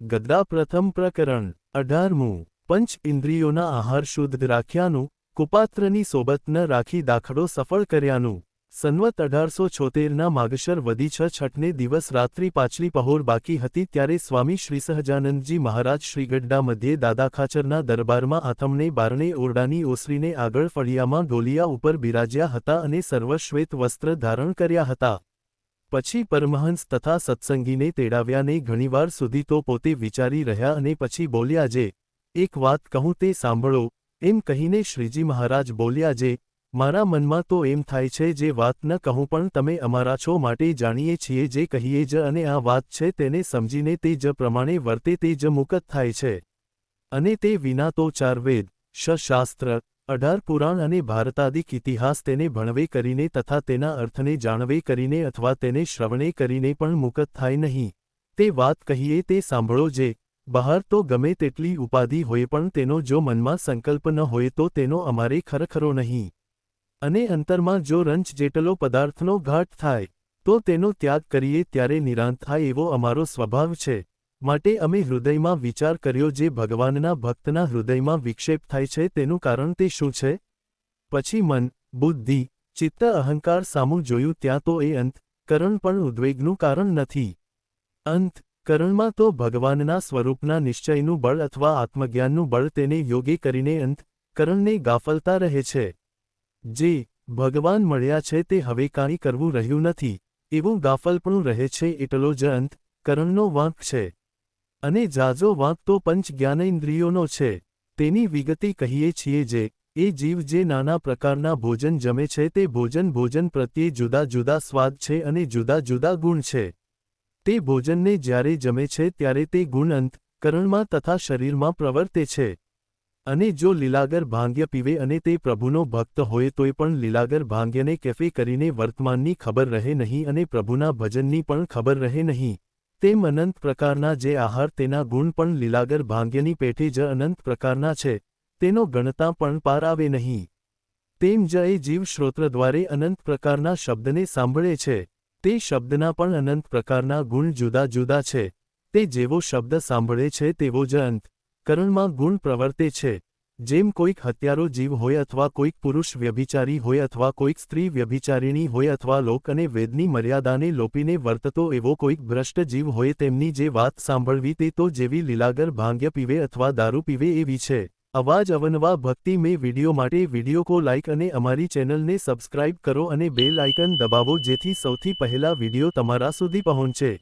ગદ્દા પ્રથમ પ્રકરણ 18મું પંચ ઇન્દ્રિયોના આહાર શુદ્ધ રાખ્યાનું કુપાત્રની સોબત ન રાખી દાખલો સફળ કર્યાનું સંવત 1876ના માગશર વદી છઠને દિવસ રાત્રિ પાછલી પહોર બાકી હતી ત્યારે સ્વામી શ્રી સહજાનંદજી મહારાજ શ્રી ગઢડા મધ્યે દાદા ખાચરના દરબારમાં આથમણે બારણે ઓરડાની ઓસરીને આગળ ફળિયામાં ડોલિયા ઉપર બિરાજ્યા હતા અને સર્વશ્વેત વસ્ત્ર ધારણ કર્યા હતા. પછી પરમહંસ તથા સત્સંગીને તેડાવ્યાને ઘણીવાર સુધી તો પોતે વિચારી રહ્યા અને પછી બોલ્યા જે એક વાત કહું તે સાંભળો એમ કહીને શ્રીજી મહારાજ બોલ્યા જે મારા મનમાં તો એમ થાય છે જે વાત ન કહું પણ તમે અમારા છો માટે જાણીએ છીએ જે કહીએ જ અને આ વાત છે તેને સમજીને તે જ પ્રમાણે વર્તે તે જ મુકત થાય છે. અને તે વિના તો 4 વેદ, શાસ્ત્ર, 18 પુરાણ અને ભારતાદિક ઇતિહાસ તેને ભણવે કરીને તથા તેના અર્થને જાણવે કરીને અથવા તેને શ્રવણે કરીને પણ મુકત થાય નહીં. તે વાત કહીએ તે સાંભળો જે બહાર તો ગમે તેટલી ઉપાધિ હોય પણ તેનો જો મનમાં સંકલ્પ ન હોય તો તેનો અમારે ખરેખરો નહીં. અને અંતરમાં જો રંચ જેટલો પદાર્થનો ઘાટ થાય તો તેનો ત્યાગ કરીએ ત્યારે નિરાંત થાય એવો અમારો સ્વભાવ છે. માટે અમે હૃદયમાં વિચાર કર્યો જે ભગવાનના ભક્તના હૃદયમાં વિક્ષેપ થાય છે તેનું કારણ તે શું છે? પછી મન, બુદ્ધિ, ચિત્ત અહંકાર સામું જોયું ત્યાં તો એ અંત કરણ પણ ઉદ્વેગનું કારણ નથી. અંત કરણમાં તો ભગવાનના સ્વરૂપના નિશ્ચયનું બળ અથવા આત્મજ્ઞાનનું બળ તેને યોગે કરીને અંત કરણને ગાફલતા રહે છે. જે ભગવાન મળ્યા છે તે હવે કાંઈ કરવું રહ્યું નથી એવું ગાફલપણું રહે છે એટલો જ અંત કરણનો વાંક છે. અને જાજો વાંક તો પંચ જ્ઞાનેન્દ્રિયોનો છે. તેની વિગતિ કહીએ છીએ જે એ જીવ જે નાના પ્રકારના ભોજન જમે છે તે ભોજન પ્રત્યે જુદા જુદા સ્વાદ છે અને જુદા જુદા ગુણ છે. તે ભોજનને જ્યારે જમે છે ત્યારે તે ગુણ અંત કરણમાં તથા શરીરમાં પ્રવર્તે છે. અને જો લીલાગર ભાંગ્ય પીવે અને તે પ્રભુનો ભક્ત હોય તોય પણ લીલાગર ભાંગ્યને કેફે કરીને વર્તમાનની ખબર રહે નહીં અને પ્રભુના ભજનની પણ ખબર રહે નહીં. તેમ અનંત પ્રકારના જે આહાર તેના ગુણ પણ લીલાગર ભાંગ્યની પેઠે જ અનંત પ્રકારના છે તેનો ગણતા પણ પાર આવે નહીં. તેમ જ એ જીવ શ્રોત્ર દ્વારે અનંત પ્રકારના શબ્દને સાંભળે છે. તે શબ્દના પણ અનંત પ્રકારના ગુણ જુદા જુદા છે. તે જેવો શબ્દ સાંભળે છે તેવો જ અંત કરણમાં ગુણ પ્રવર્તે છે. જેમ કોઈક હત્યારો જીવ હોય અથવા કોઈક પુરુષ વ્યભિચારી હોય અથવા કોઈક સ્ત્રી વ્યભિચારિણી હોય અથવા લોક અને વેદની મર્યાદાને લોપીને વર્તતો એવો કોઈક ભ્રષ્ટ જીવ હોય તેમની જે વાત સાંભળવી તે તો જેવી લીલાગર ભાંગ્ય પીવે અથવા દારૂ પીવે એવી છે. આવા જ અવનવા ભક્તિ મેં વિડીયો માટે વિડીયો કો લાઇક અને અમારી ચેનલને સબસ્ક્રાઇબ કરો અને બેલ આઇકન દબાવો જેથી સૌથી પહેલા વિડીયો તમારા સુધી પહોંચે.